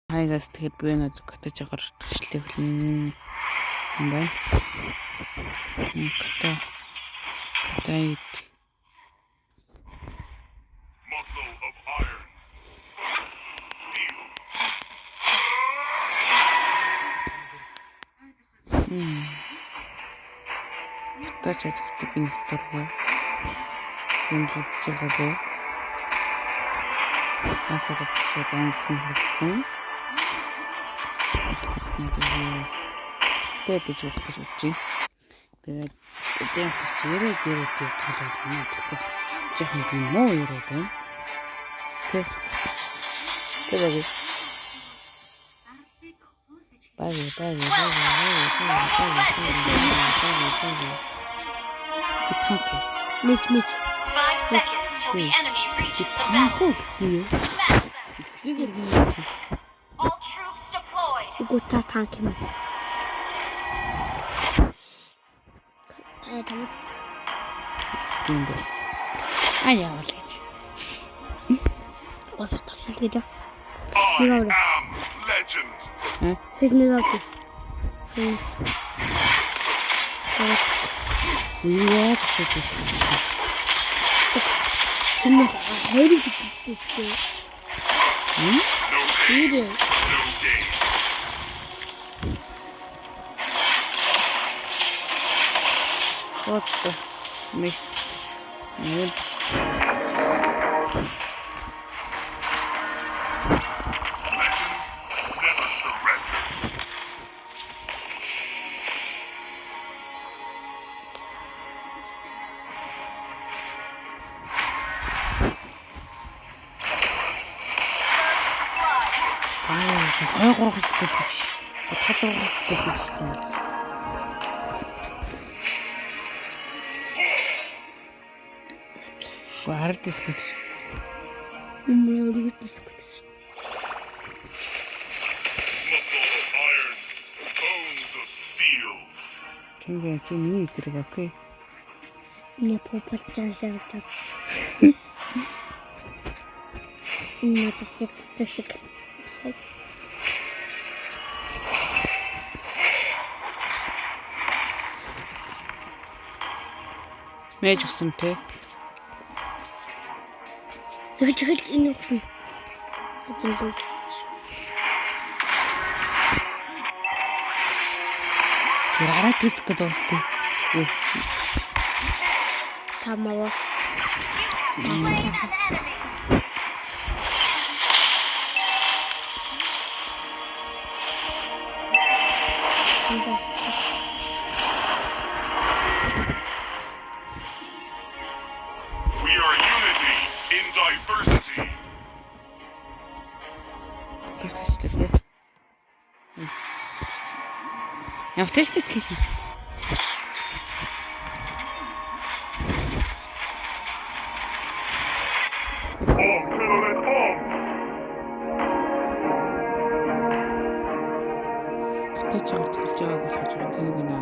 Хайгаас тэгээд би нэг котож агаар төшлийг хэлнэ юм байна. Котод. Muscle of iron. Котож чаддаг би нэг дургүй. Юм л үзэж байгаагүй. Ганцхан шиг бангтны хэрэгцэн. Тэгээд жуулах гэж бодож байна. Тэгээд одоо чи яриад тоглоод байна гэхгүй. Жохон би муу яриад байна. Тэгээд Баги. Мич. 5 seconds till the enemy reaches the battle. All troops deployed. Гута танк юм. Стимб. Аяа болооч. Осоо талхал гэж. I am legend. Хэд нэг авчих. Яа ч Тэний хайрыг бичсэн. Ирээ. No game. What's this? Miss. Good. Legends never surrender. Ой гурах гэж. Татварах гэж. Гуардис гэж. Мөрөд гэж. Muscle of iron. Bones of steel. Чиний зэрэг окей. Не попалчаасаа тав. Не попалчаасаа. Мэж усан те. Эхэлж энэ усан. Яраа тиск доости. Тамава. We are unity in diversity. Цэвэрчтэй те. Явтаж нэг гэх юм. Котож байгаа төгөлж байгааг болохож байгаа тэнэг нэ.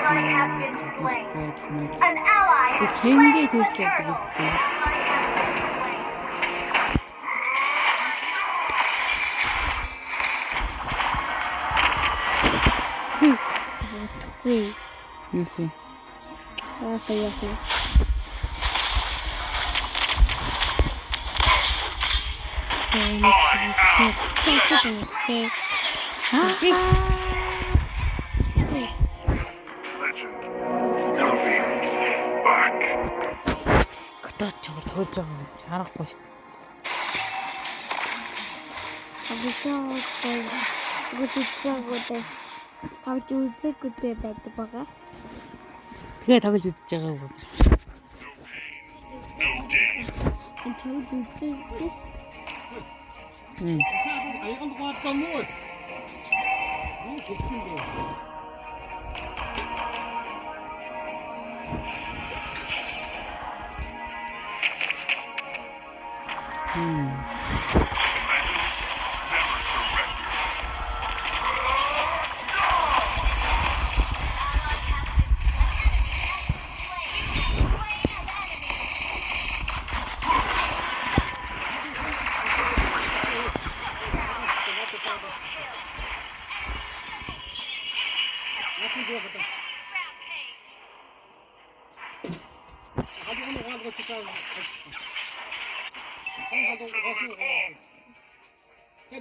Ally has been slain. An ally has Сэнгээ fled төрүүлээд from байгаа юм. Утгүй. Нэсэ. Яасан. Legend. Coming back. Котож төгөлж байгаа гэж харахгүй шүү дээ. Тавч үзэггүй байдаг бага. Тэгээ тоглож үзэж байгаа үг. No gain. Тавч үзэггүй. Айган гуйсан муу.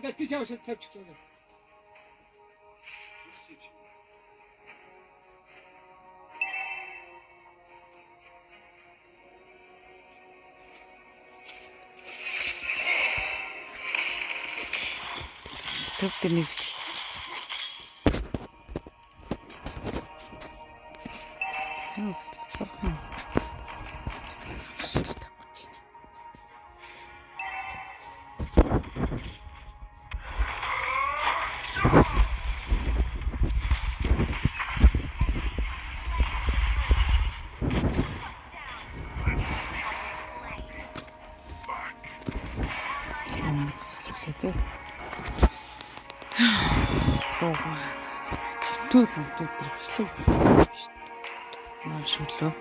나 뒤져 잡지 좀. Төвтэй нэгс. Машинлоо.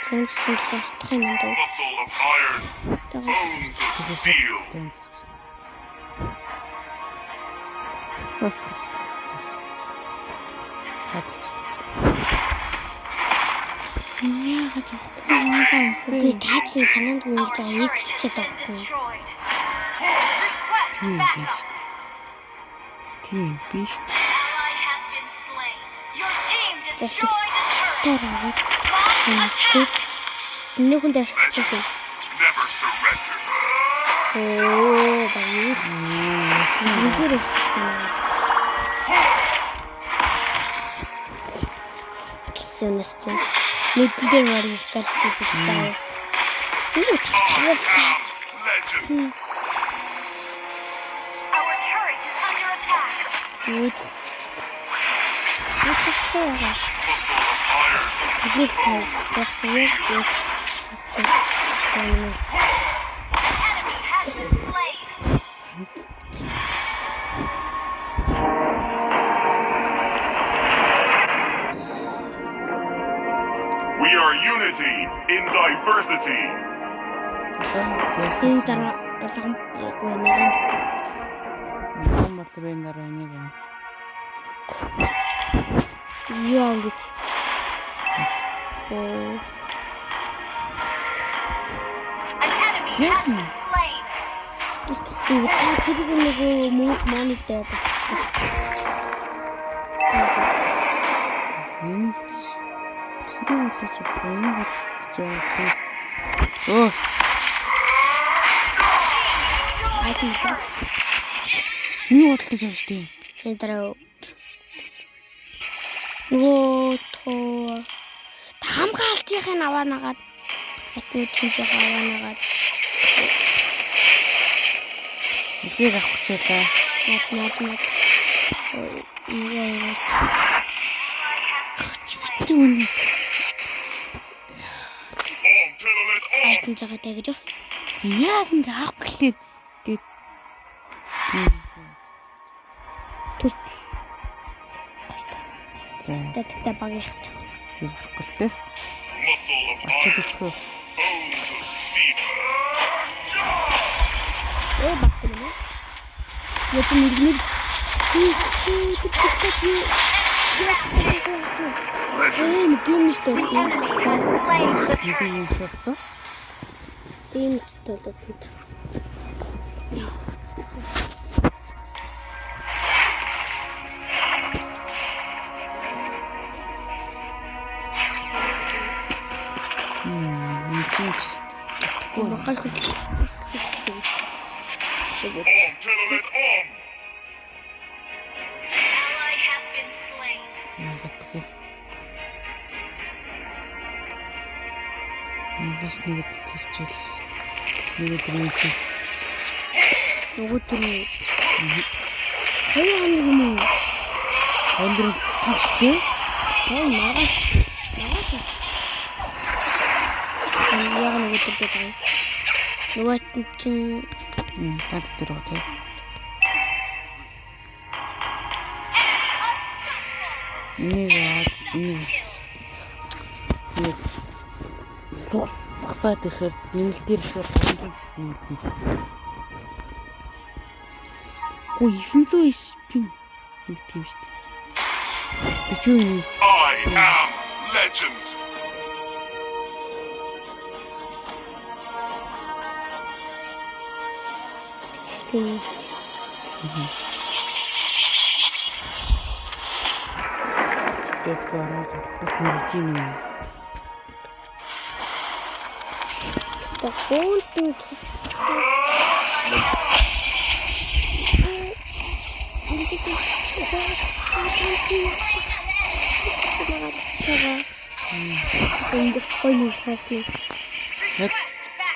Цэмгсэн тохиолдох юм даа. Muscle of iron, bones of steel. Би таацсан санаанд үеж байгаа X гэхэд Been байна. destroyed. Request backup. Тийм биш. Ally has been slain. Your team destroyed a turret. Тэрийг God has хэсэг нэг хүн дэс хийх. Never surrender. Оо, баяр. Үндэрээс байна. Кисэнэстэй. Нэгдэн марыг талхиж байгаа. Юу тасалсан. Legend. Our turret is under attack. Good. Muscle of iron, Тэглээс тавьсан яг Enemy has been slain. we are unity in diversity. энэ дараа улам нэг Мамлрын дараа нэг яа гэж. Оо, An enemy has been slain. тийм та тэрийг нэг монитор тавьчихсан. энд тэр үлээж байна гэж байна. Оо, Айдэн дээр юу бодлож явж тийм. энэ дараа нөгөө тоо хамгаалтын аваанагаад атны чинь аваанагаад Энийг авах хичээлээ. над Түүнээс Telolet on. айдэн цагаа тэгэж. яа энэ авах гэхлээр гээд Түр. Тэгтээ багийнх. юу авахгүй л Muscle of iron, дээ. bones of steel. Багт юм уу? Яц нэг тэр чигтэй юу? Legend. Гэмштэй. Slain the Энийг turret. юм шатсан. Гэмштэй. Ничиж. Бахал хүч. On, Telolet on. Ally has been slain. Нагадгүй. Нэгээс нэгэд тийсчил. Нэгэд рүү. Нөгөө тэр хоёр хоног юм уу? Өндөр цогцтой. Ой маргааш. Яг нөгөө тэр гэдэг. Нөгөө чинь Так дээр гоо. Энийг цус багсаад ирэхээр нэмэлтээр шууд 500 нэмэлтэн. Ой 900 иш пин нэг тийм шүү дээ. Тэчүү нэг I am legend. Finish. Тэтгэж ороод ирж юм. Голдын энэ гоё хайртай. Яг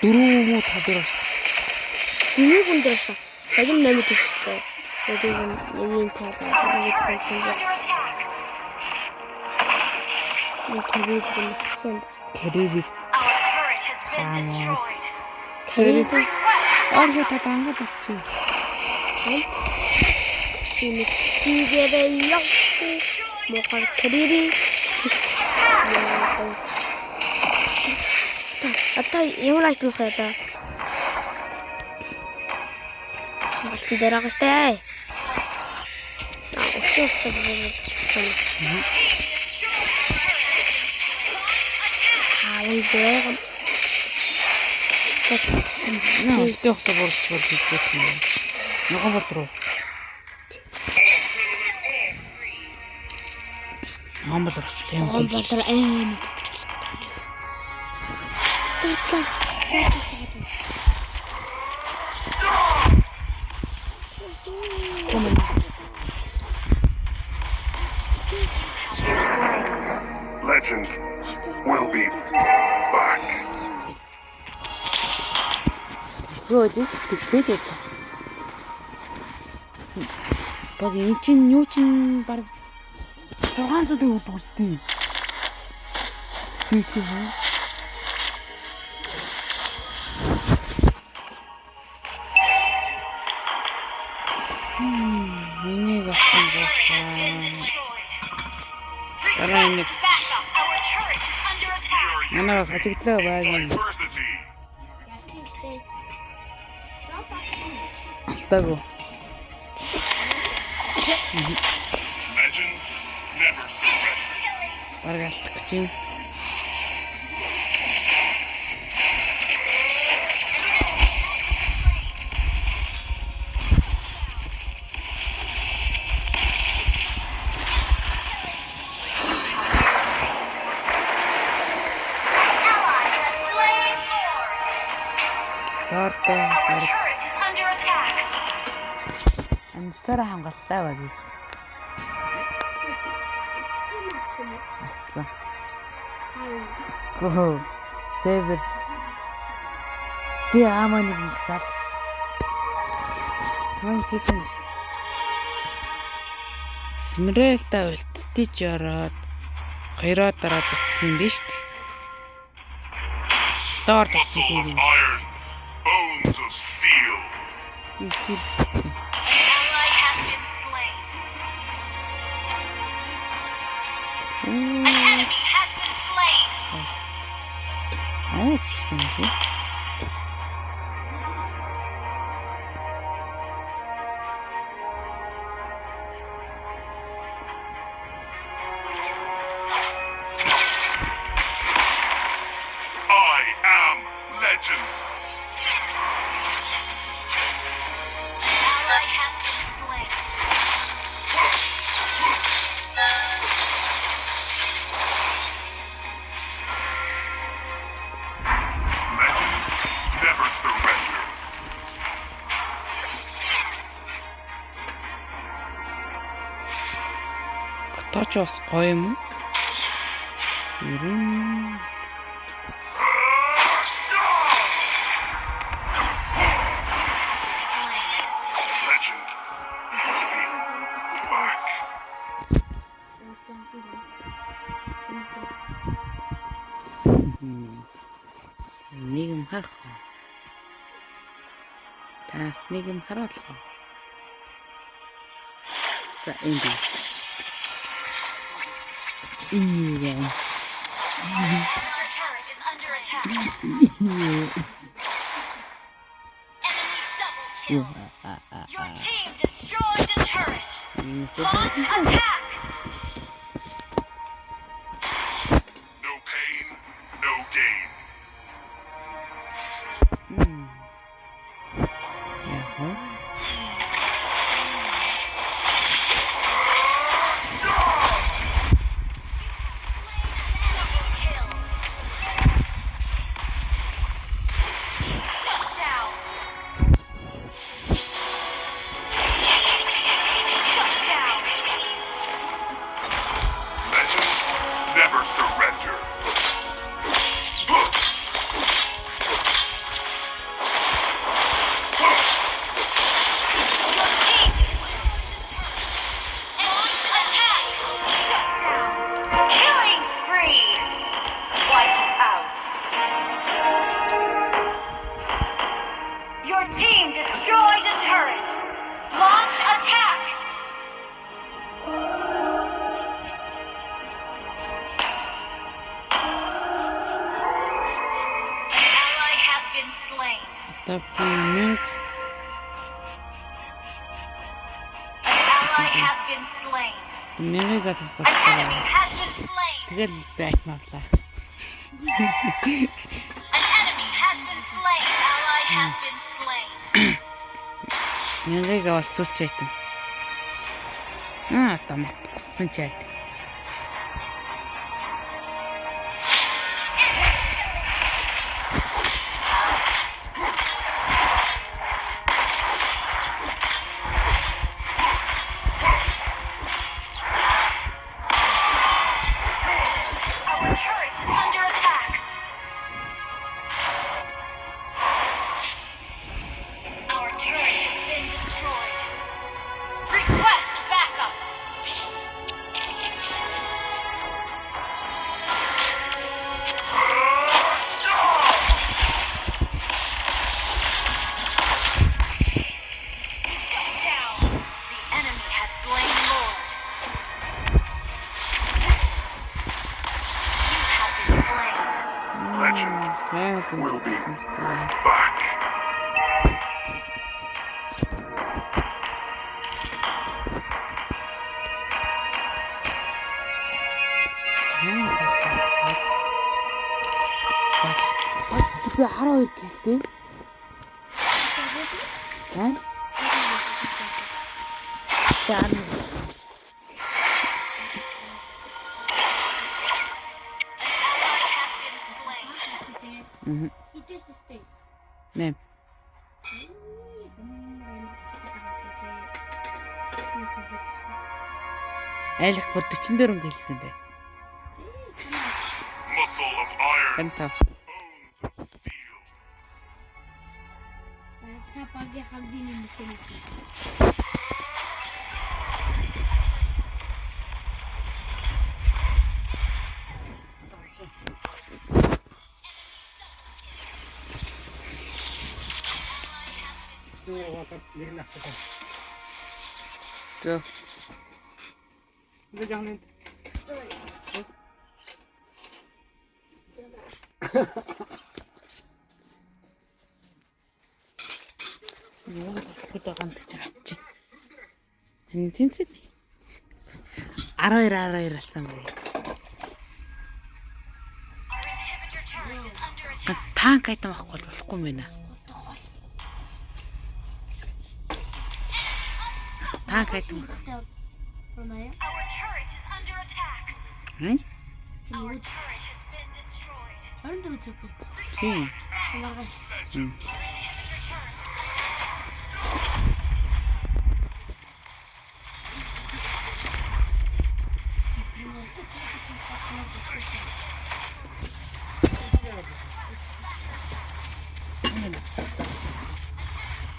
дөрөв муу тавдраа. Миний хүндээс харин намайг төстэй. Тэгээд нэг тавдраа. Under attack. Кэрийг Our turret has been destroyed. Кэрийг Request орхи талаа ангаад авчих. ini tiga mokar kediri atau yang lagi tuh kata masih darah kestai nah itu awal deh Наа өстэй хосоо борчвол хийх юм. Ногоон бол руу. Ногоон бол орчлоо юм. Ногоон бол аим. Legend will be back. Сөөж тэгчээлээ. Баг эн чинь юу чинь баг 600 төгрөг үстэй. Тэг юм. Миний гацсан байна. Манай хажигдлаа байг юм. Diversity. Алтаагүй. Legends never surrender. Бараг алдах гэж юм. Сартаа Our turret is under attack. ансараа хангаллаа баг. Атсан. Гоо. Север. Би аманы гисал. Мөн хийхмэс. Смрэлта үлдтиж ороод хоёроо дараа зутсан юм биш үү? Доор тассан Muscle юм. of iron, bones of steel. Их хэрэг. Ally has been slain. An enemy has been slain. Аа, excuse. I am legend. Ally has been slain. Legends never surrender. Готооч бас гоё юм уу? Ерэн Legend will be back. нэг юм харах. Та нэг юм харуулах. За энэ. Энэ юм. Your turret is under attack. Enemy double kill. Your team destroyed a turret. Launch attack. No pain, no gain. Яг been slain. Одоо би An ally has been slain. мянгаыг An албачлаа. enemy has been slain. Тэгэл байт мавлаа. An enemy has been slain. Ally has been slain. Мянгаыг олсуулч яйтан. Одоо матсан чайд. Our turret is under attack. Our turret has been destroyed. Request backup. Down. The enemy has slain Lord. You have been slain. Legend will be back. Би 12 гэлтэй. Аа? Яа. Идэстэй. Нэм. Айлах бүр 44 гэлсэн бай. Muscle of iron, Гэнтаа. bones of steel. Та багийн хамгийн нэмсэн юм. Нэг нь авчихсан. Зөө. Нэг жааны. Юу гэдэг байгаа юм гэж бодчих. Энэ тэнцэд 12 алсан бай. Our inhibitor turret is under attack. Танк айтам авахгүй болохгүй юм байна. Танк айтам. Промая. Our turret is under attack. Хм? Our turret has been destroyed. Орон дөрөв цэг. Тийм. Хамааргаш. Хм.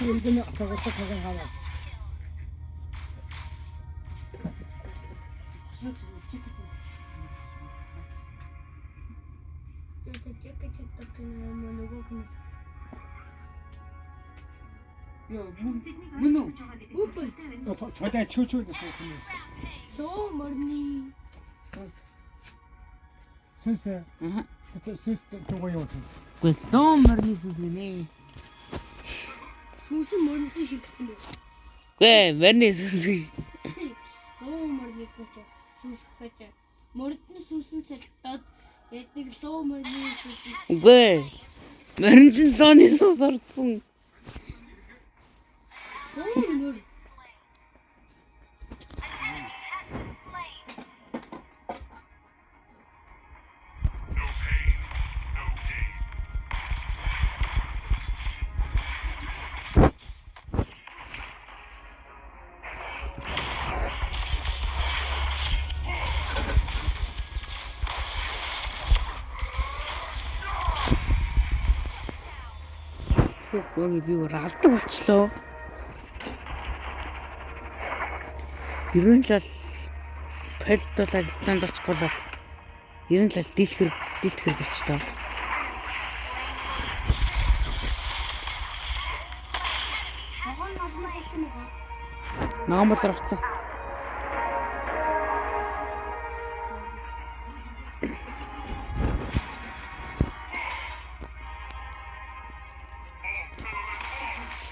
Энд атагт хаан хаваа. Цодаа чүүчүү гэсэн юм. Соо морны. Сүнс Аха. сүнс тугаа юу вэ? Гэхдээ номерны сүс гинэ. Сүнсэн морны шиг гэсэн бэ. Гэ, мөрний сүс. Луу морны гэж сүнс гэж. Мордны сүнсэн салхитаад яг нэг луу морны сүнс. Гэ. Мөрний зооны сүс орсон. Луу мор. No pain, no gain. Хөөе би алдаг болчлоо. Ерөн л пэлтуулаад станд болчихгүй бол ерөн л дийлхэр болчлоо. Агон нолмол гэсэн байгаа. Номер авцсан.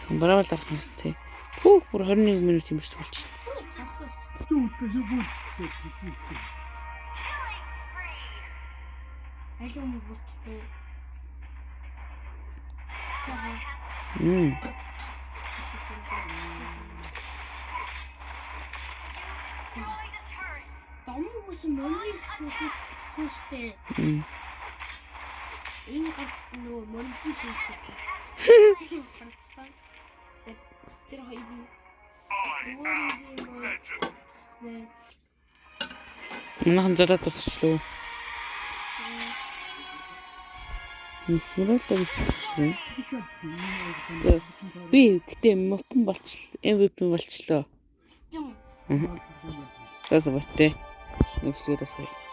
Браавал дарах юм тий. Хүүх бүр 21 минут юмш болж байна. Цаасаа Түү юу аль юм бүрчтэй. Домгоос мөрний сүстэй. Энэ гад нөгөө мөрний сүстэй. Тэр хоёрын Нахан зараад тусчлаа. Мисмрэлтэй хэлсэн. Би гэтээ мопон болчихлоо. MVP болчихлоо. Жим. Тасаа байтэ. Нүсгээд асаа.